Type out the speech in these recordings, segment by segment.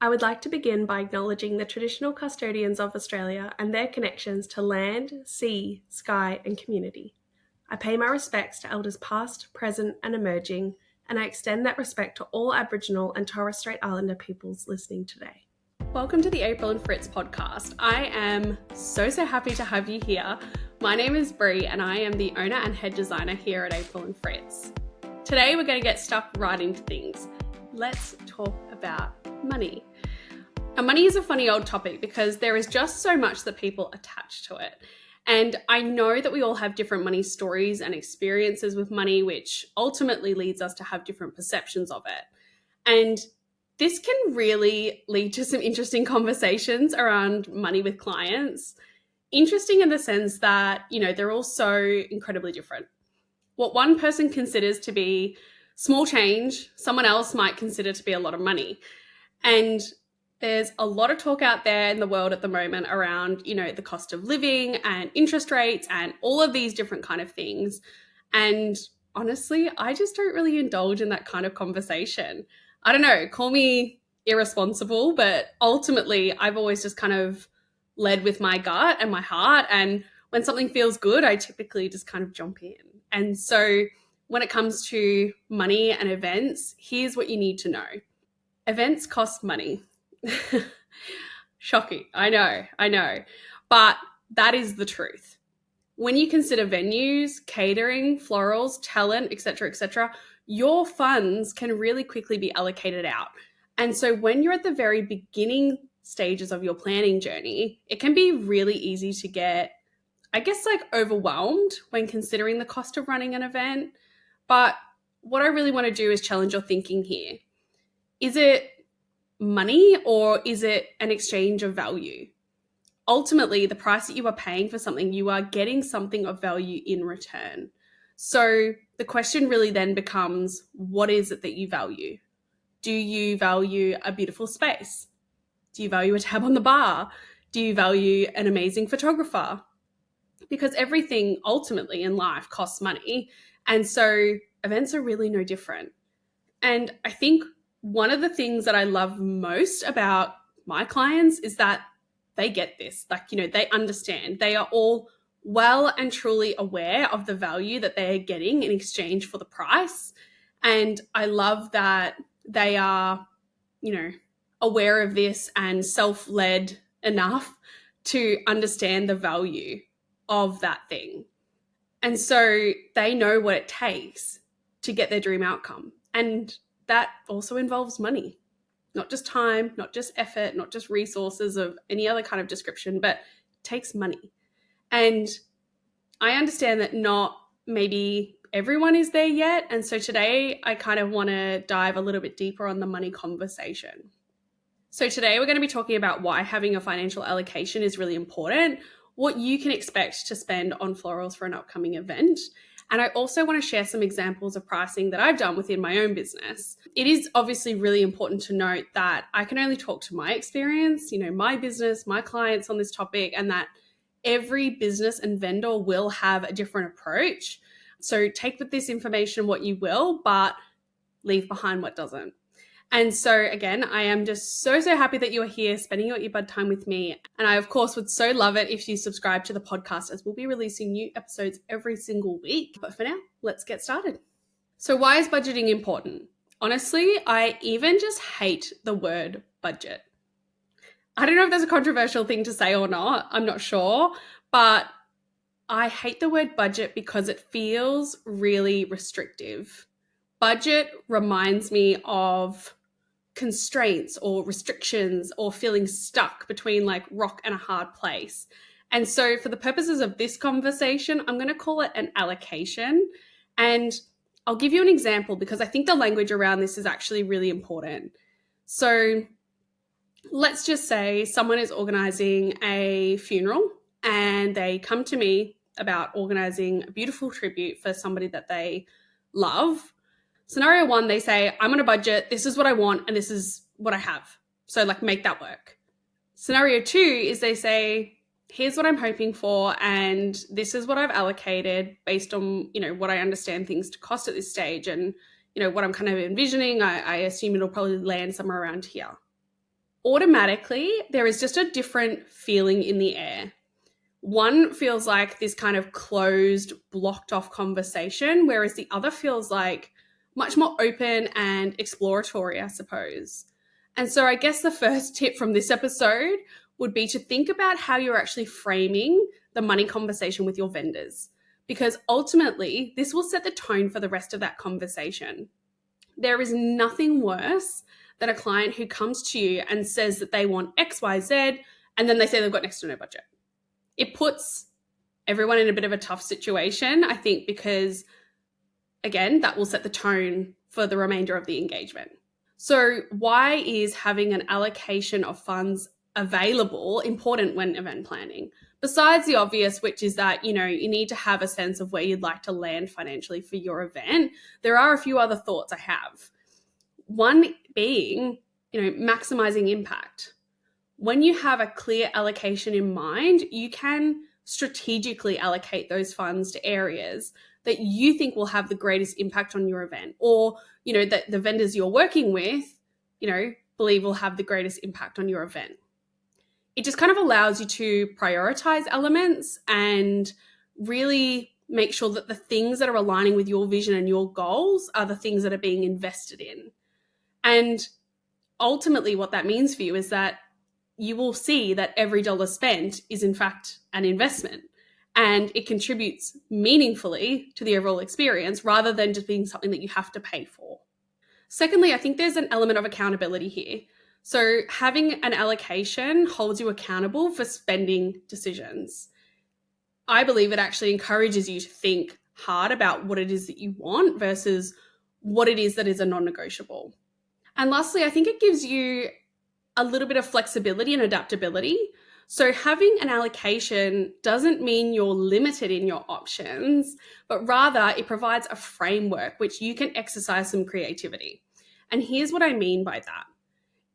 I would like to begin by acknowledging the traditional custodians of Australia and their connections to land, sea, sky, and community. I pay my respects to elders past, present, and emerging, and I extend that respect to all Aboriginal and Torres Strait Islander peoples listening today. Welcome to the April and Fritz podcast. I am so happy to have you here. My name is Bree and I am the owner and head designer here at April and Fritz. Today we're going to get stuck right into things. Let's talk about money. And money is a funny old topic because there is just so much that people attach to it. And I know that we all have different money stories and experiences with money, which ultimately leads us to have different perceptions of it. And this can really lead to some interesting conversations around money with clients. Interesting in the sense that, they're all so incredibly different. What one person considers to be small change, someone else might consider to be a lot of money. And there's a lot of talk out there in the world at the moment around, the cost of living and interest rates and all of these different kind of things. And honestly, I just don't really indulge in that kind of conversation. I don't know, call me irresponsible, but ultimately I've always just kind of led with my gut and my heart. And when something feels good, I typically just kind of jump in. And so when it comes to money and events, here's what you need to know. Events cost money. Shocking. I know. But that is the truth. When you consider venues, catering, florals, talent, etc., your funds can really quickly be allocated out. And so when you're at the very beginning stages of your planning journey, it can be really easy to get, overwhelmed when considering the cost of running an event. But what I really want to do is challenge your thinking here. Is it money or is it an exchange of value? Ultimately, the price that you are paying for something, you are getting something of value in return. So the question really then becomes, what is it that you value? Do you value a beautiful space? Do you value a tab on the bar? Do you value an amazing photographer? Because everything ultimately in life costs money. And so events are really no different. And I think one of the things that I love most about my clients is that they get this, they understand. They are all well and truly aware of the value that they are getting in exchange for the price. And I love that they are, aware of this and self-led enough to understand the value of that thing. And so they know what it takes to get their dream outcome. And that also involves money, not just time, not just effort, not just resources of any other kind of description, but it takes money. And I understand that not maybe everyone is there yet. And so today I kind of want to dive a little bit deeper on the money conversation. So today we're going to be talking about why having a financial allocation is really important, what you can expect to spend on florals for an upcoming event. And I also want to share some examples of pricing that I've done within my own business. It is obviously really important to note that I can only talk to my experience, my business, my clients on this topic, and that every business and vendor will have a different approach. So take with this information what you will, but leave behind what doesn't. And so again, I am just so happy that you are here spending your earbud time with me. And I, of course, would so love it if you subscribe to the podcast, as we'll be releasing new episodes every single week. But for now, let's get started. So why is budgeting important? Honestly, I even just hate the word budget. I don't know if that's a controversial thing to say or not. I'm not sure. But I hate the word budget because it feels really restrictive. Budget reminds me of constraints or restrictions or feeling stuck between rock and a hard place. And so for the purposes of this conversation, I'm going to call it an allocation. And I'll give you an example because I think the language around this is actually really important. So let's just say someone is organizing a funeral and they come to me about organizing a beautiful tribute for somebody that they love. Scenario one, they say, I'm on a budget, this is what I want, and this is what I have. So make that work. Scenario two is they say, here's what I'm hoping for, and this is what I've allocated based on, what I understand things to cost at this stage and, what I'm kind of envisioning. I assume it'll probably land somewhere around here. automatically there is just a different feeling in the air. One feels like this kind of closed, blocked off conversation, whereas the other feels like much more open and exploratory, I suppose. And so I guess the first tip from this episode would be to think about how you're actually framing the money conversation with your vendors, because ultimately this will set the tone for the rest of that conversation. There is nothing worse than a client who comes to you and says that they want XYZ, and then they say they've got next to no budget. It puts everyone in a bit of a tough situation, I think, because, again, that will set the tone for the remainder of the engagement. So why is having an allocation of funds available important when event planning? Besides the obvious, which is that, you need to have a sense of where you'd like to land financially for your event, there are a few other thoughts I have. One being, maximizing impact. When you have a clear allocation in mind, you can strategically allocate those funds to areas that you think will have the greatest impact on your event, or, that the vendors you're working with, believe will have the greatest impact on your event. It just kind of allows you to prioritize elements and really make sure that the things that are aligning with your vision and your goals are the things that are being invested in. And ultimately what that means for you is that you will see that every dollar spent is in fact an investment, and it contributes meaningfully to the overall experience rather than just being something that you have to pay for. Secondly, I think there's an element of accountability here. So having an allocation holds you accountable for spending decisions. I believe it actually encourages you to think hard about what it is that you want versus what it is that is a non-negotiable. And lastly, I think it gives you a little bit of flexibility and adaptability. So having an allocation doesn't mean you're limited in your options, but rather it provides a framework which you can exercise some creativity. And here's what I mean by that.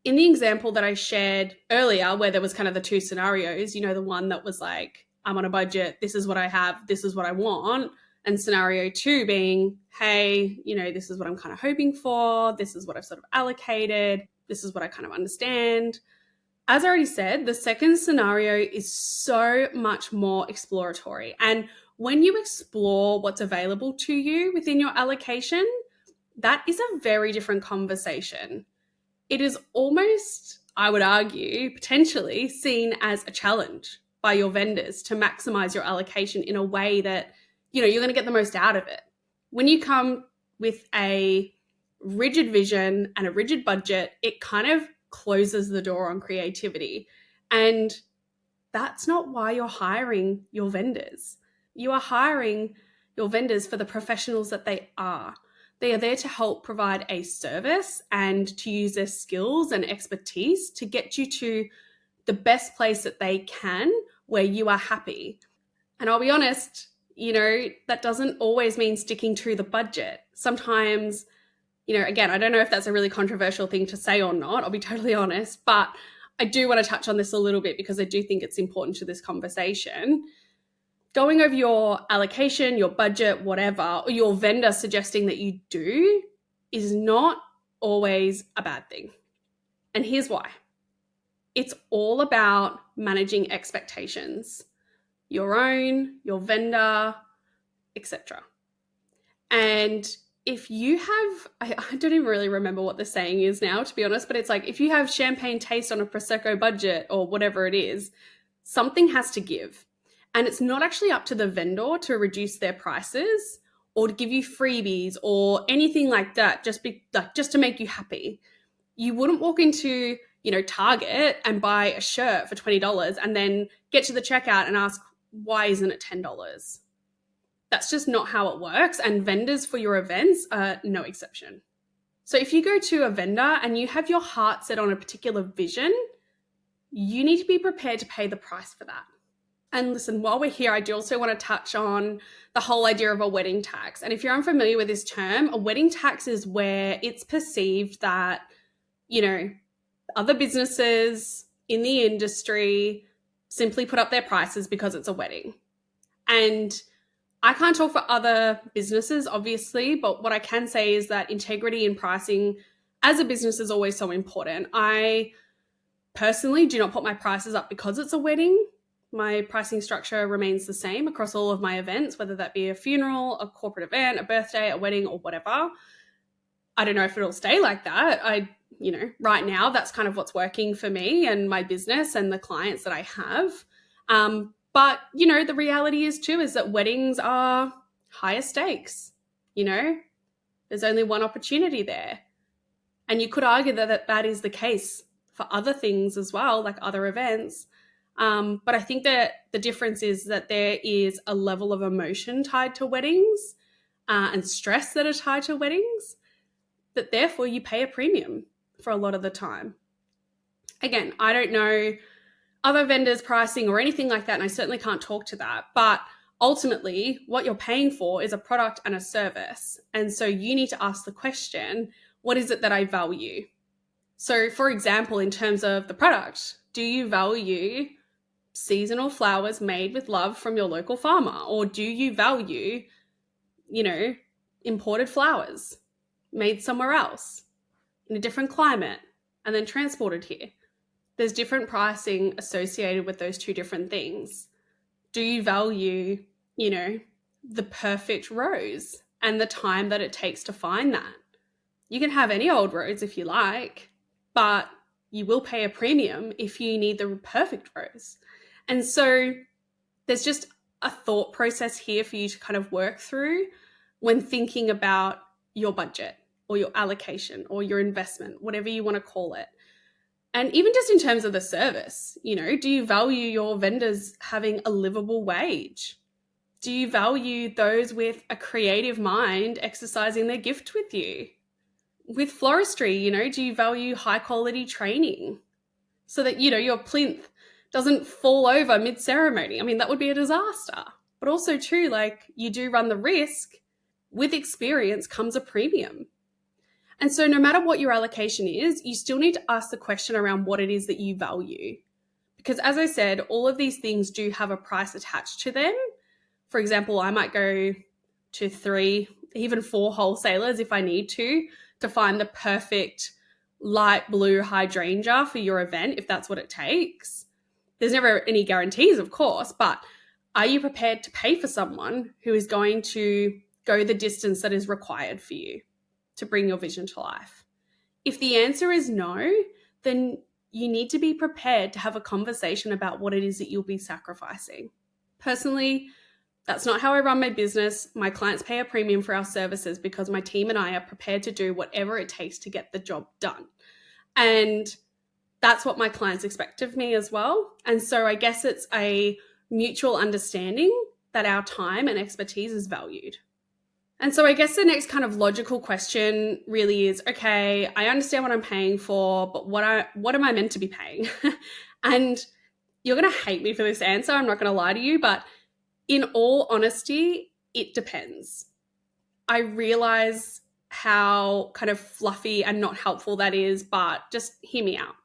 In the example that I shared earlier, where there was kind of the two scenarios, the one that was like, I'm on a budget, this is what I have, this is what I want. And scenario 2 being, hey, this is what I'm kind of hoping for, this is what I've sort of allocated, this is what I kind of understand. As I already said, the second scenario is so much more exploratory. And when you explore what's available to you within your allocation, that is a very different conversation. It is almost, I would argue, potentially seen as a challenge by your vendors to maximize your allocation in a way that, you're going to get the most out of it. When you come with a rigid vision and a rigid budget, it kind of closes the door on creativity. And that's not why you're hiring your vendors. You are hiring your vendors for the professionals that they are. They are there to help provide a service and to use their skills and expertise to get you to the best place that they can, where you are happy. And I'll be honest, that doesn't always mean sticking to the budget. Sometimes, again, I don't know if that's a really controversial thing to say or not, I'll be totally honest, but I do want to touch on this a little bit because I do think it's important to this conversation. Going over your allocation, your budget, whatever, or your vendor suggesting that you do is not always a bad thing. And here's why. It's all about managing expectations, your own, your vendor, etc. And if you have, I don't even really remember what the saying is now, to be honest, but it's like, if you have champagne taste on a Prosecco budget or whatever it is, something has to give. And it's not actually up to the vendor to reduce their prices or to give you freebies or anything like that, just to make you happy. You wouldn't walk into, Target and buy a shirt for $20 and then get to the checkout and ask, why isn't it $10? That's just not how it works. And vendors for your events are no exception. So if you go to a vendor and you have your heart set on a particular vision, you need to be prepared to pay the price for that. And listen, while we're here, I do also want to touch on the whole idea of a wedding tax. And if you're unfamiliar with this term, a wedding tax is where it's perceived that, other businesses in the industry simply put up their prices because it's a wedding. And I can't talk for other businesses, obviously, but what I can say is that integrity in pricing as a business is always so important. I personally do not put my prices up because it's a wedding. My pricing structure remains the same across all of my events, whether that be a funeral, a corporate event, a birthday, a wedding, or whatever. I don't know if it'll stay like that. Right now, that's kind of what's working for me and my business and the clients that I have. But, the reality is too, is that weddings are higher stakes. There's only one opportunity there. And you could argue that is the case for other things as well, like other events. But I think that the difference is that there is a level of emotion tied to weddings and stress that are tied to weddings, that therefore you pay a premium for a lot of the time. Again, I don't know other vendors' pricing or anything like that, and I certainly can't talk to that. But ultimately, what you're paying for is a product and a service. And so you need to ask the question, what is it that I value? So, for example, in terms of the product, do you value seasonal flowers made with love from your local farmer? Or do you value, imported flowers made somewhere else in a different climate and then transported here? There's different pricing associated with those two different things. Do you value, the perfect rose and the time that it takes to find that? You can have any old rose if you like, but you will pay a premium if you need the perfect rose. And so there's just a thought process here for you to kind of work through when thinking about your budget or your allocation or your investment, whatever you want to call it. And even just in terms of the service, do you value your vendors having a livable wage? Do you value those with a creative mind exercising their gift with you? With floristry, do you value high quality training so that, your plinth doesn't fall over mid-ceremony? I mean, that would be a disaster. But also too, you do run the risk. With experience comes a premium. And so no matter what your allocation is, you still need to ask the question around what it is that you value. Because as I said, all of these things do have a price attached to them. For example, I might go to 3, even 4 wholesalers if I need to find the perfect light blue hydrangea for your event, if that's what it takes. There's never any guarantees, of course, but are you prepared to pay for someone who is going to go the distance that is required for you to bring your vision to life? If the answer is no, then you need to be prepared to have a conversation about what it is that you'll be sacrificing. Personally, that's not how I run my business. My clients pay a premium for our services because my team and I are prepared to do whatever it takes to get the job done. And that's what my clients expect of me as well. And so I guess it's a mutual understanding that our time and expertise is valued. And so I guess the next kind of logical question really is, okay, I understand what I'm paying for, but what am I meant to be paying? And you're going to hate me for this answer. I'm not going to lie to you, but in all honesty, it depends. I realize how kind of fluffy and not helpful that is, but just hear me out.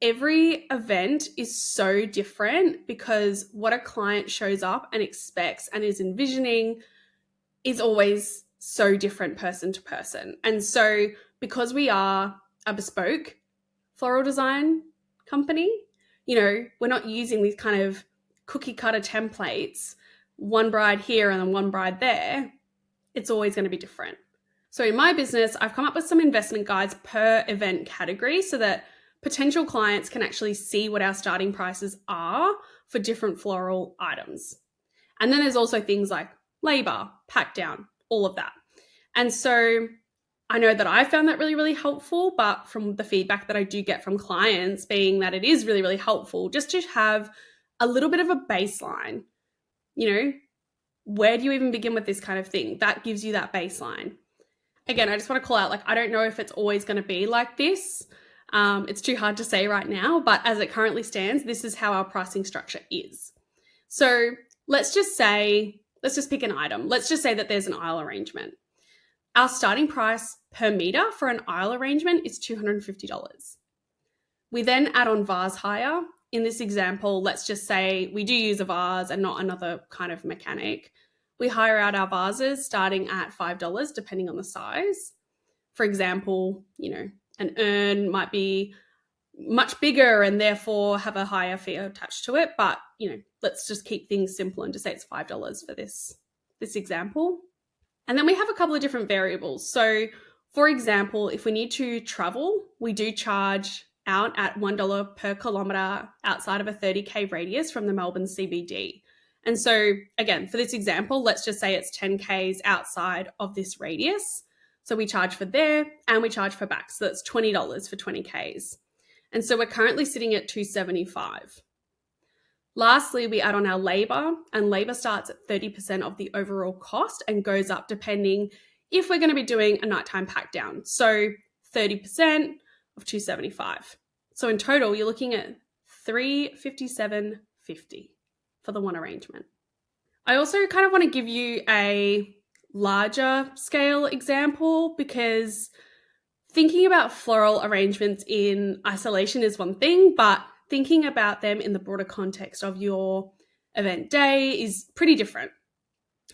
Every event is so different because what a client shows up and expects and is envisioning is always so different person to person. And so because we are a bespoke floral design company, we're not using these kind of cookie cutter templates, one bride here and then one bride there. It's always going to be different. So in my business, I've come up with some investment guides per event category so that potential clients can actually see what our starting prices are for different floral items. And then there's also things like labor, pack down, all of that. And so I know that I found that really, really helpful, but from the feedback that I do get from clients being that it is really, really helpful just to have a little bit of a baseline. Where do you even begin with this kind of thing? That gives you that baseline. Again, I just want to call out, I don't know if it's always going to be like this. It's too hard to say right now, but as it currently stands, this is how our pricing structure is. So let's just pick an item. Let's just say that there's an aisle arrangement. Our starting price per meter for an aisle arrangement is $250. We then add on vase hire. In this example, let's just say we do use a vase and not another kind of mechanic. We hire out our vases starting at $5 depending on the size. For example, an urn might be much bigger and therefore have a higher fee attached to it. But, let's just keep things simple and just say it's $5 for this example. And then we have a couple of different variables. So for example, if we need to travel, we do charge out at $1 per kilometre outside of a 30K radius from the Melbourne CBD. And so again, for this example, let's just say it's 10Ks outside of this radius. So we charge for there and we charge for back. So that's $20 for 20Ks. And so we're currently sitting at $275. Lastly, we add on our labour, and labour starts at 30% of the overall cost and goes up depending if we're going to be doing a nighttime pack down. So 30% of $275. So in total, you're looking at $357.50 for the one arrangement. I also kind of want to give you a larger scale example, because thinking about floral arrangements in isolation is one thing, but thinking about them in the broader context of your event day is pretty different.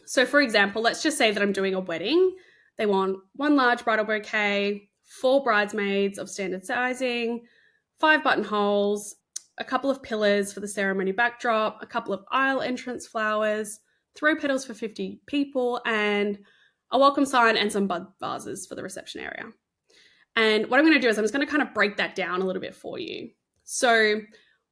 So for example, let's just say that I'm doing a wedding. They want 1 large bridal bouquet, 4 bridesmaids of standard sizing, 5 buttonholes, a couple of pillars for the ceremony backdrop, a couple of aisle entrance flowers, throw petals for 50 people, and a welcome sign and some bud vases for the reception area. And what I'm going to do is I'm just going to kind of break that down a little bit for you. So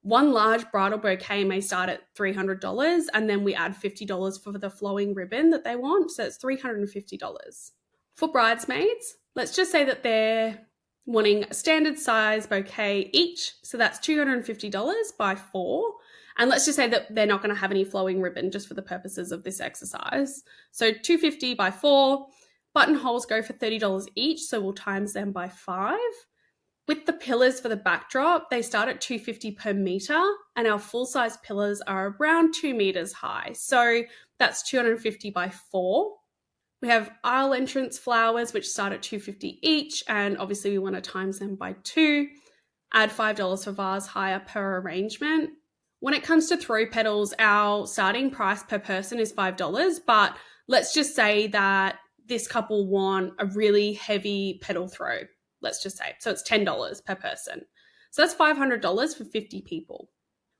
1 large bridal bouquet may start at $300, and then we add $50 for the flowing ribbon that they want. So it's $350. For bridesmaids, let's just say that they're wanting a standard size bouquet each. So that's $250 by 4. And let's just say that they're not going to have any flowing ribbon just for the purposes of this exercise. So $250 by 4. Buttonholes go for $30 each, so we'll times them by 5. With the pillars for the backdrop, they start at $250 per metre, and our full-size pillars are around 2 metres high. So that's $250 by 4. We have aisle entrance flowers, which start at $250 each, and obviously we want to times them by 2. Add $5 for vase hire per arrangement. When it comes to throw petals, our starting price per person is $5, but let's just say that this couple want a really heavy petal throw. Let's just say. So it's $10 per person. So that's $500 for 50 people.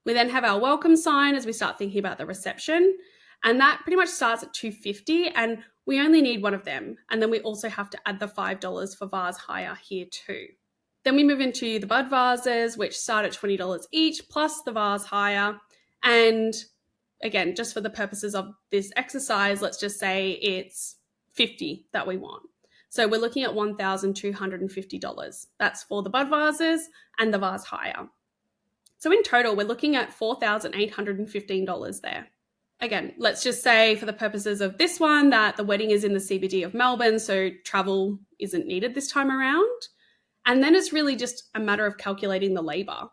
We then have our welcome sign as we start thinking about the reception. And that pretty much starts at $250, and we only need 1 of them. And then we also have to add the $5 for vase hire here too. Then we move into the bud vases, which start at $20 each, plus the vase hire. And again, just for the purposes of this exercise, let's just say it's 50 that we want. So we're looking at $1,250. That's for the bud vases and the vase hire. So in total, we're looking at $4,815 there. Again, let's just say for the purposes of this one that the wedding is in the CBD of Melbourne, so travel isn't needed this time around. And then it's really just a matter of calculating the labour.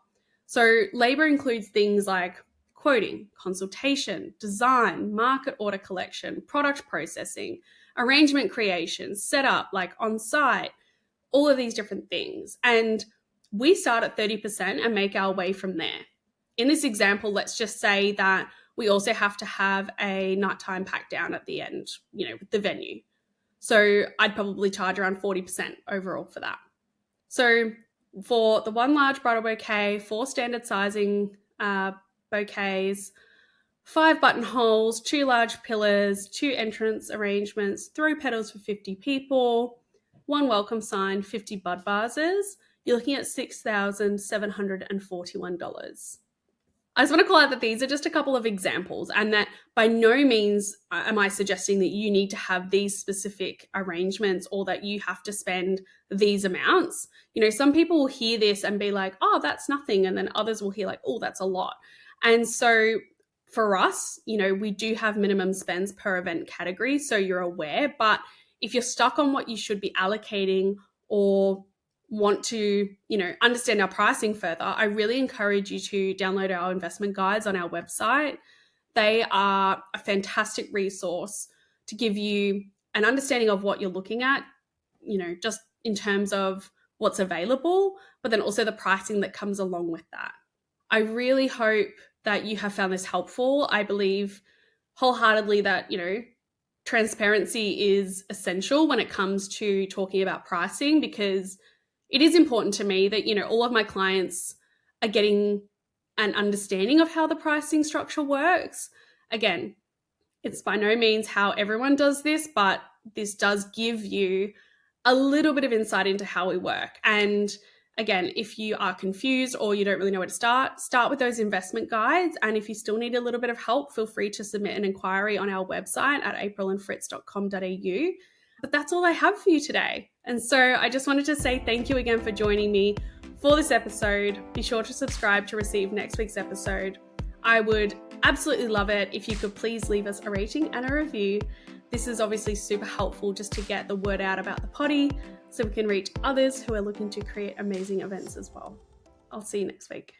So labour includes things like quoting, consultation, design, market order collection, product processing, arrangement creation, setup, like on site, all of these different things. And we start at 30% and make our way from there. In this example, let's just say that we also have to have a nighttime pack down at the end, with the venue. So I'd probably charge around 40% overall for that. So for the 1 large bridal bouquet, 4 standard sizing bouquets, 5 buttonholes, 2 large pillars, 2 entrance arrangements, throw petals for 50 people, 1 welcome sign, 50 bud vases, you're looking at $6,741. I just want to call out that these are just a couple of examples, and that by no means am I suggesting that you need to have these specific arrangements or that you have to spend these amounts. Some people will hear this and be like, oh, that's nothing. And then others will hear like, oh, that's a lot. And so for us, we do have minimum spends per event category, so you're aware. But if you're stuck on what you should be allocating or want to, understand our pricing further, I really encourage you to download our investment guides on our website. They are a fantastic resource to give you an understanding of what you're looking at, just in terms of what's available, but then also the pricing that comes along with that. I really hope that you have found this helpful. I believe wholeheartedly that, transparency is essential when it comes to talking about pricing, because it is important to me that, all of my clients are getting an understanding of how the pricing structure works. Again, it's by no means how everyone does this, but this does give you a little bit of insight into how we work. And again, if you are confused or you don't really know where to start with those investment guides. And if you still need a little bit of help, feel free to submit an inquiry on our website at aprilandfritz.com.au. But that's all I have for you today. And so I just wanted to say thank you again for joining me for this episode. Be sure to subscribe to receive next week's episode. I would absolutely love it if you could please leave us a rating and a review. This is obviously super helpful just to get the word out about the potty so we can reach others who are looking to create amazing events as well. I'll see you next week.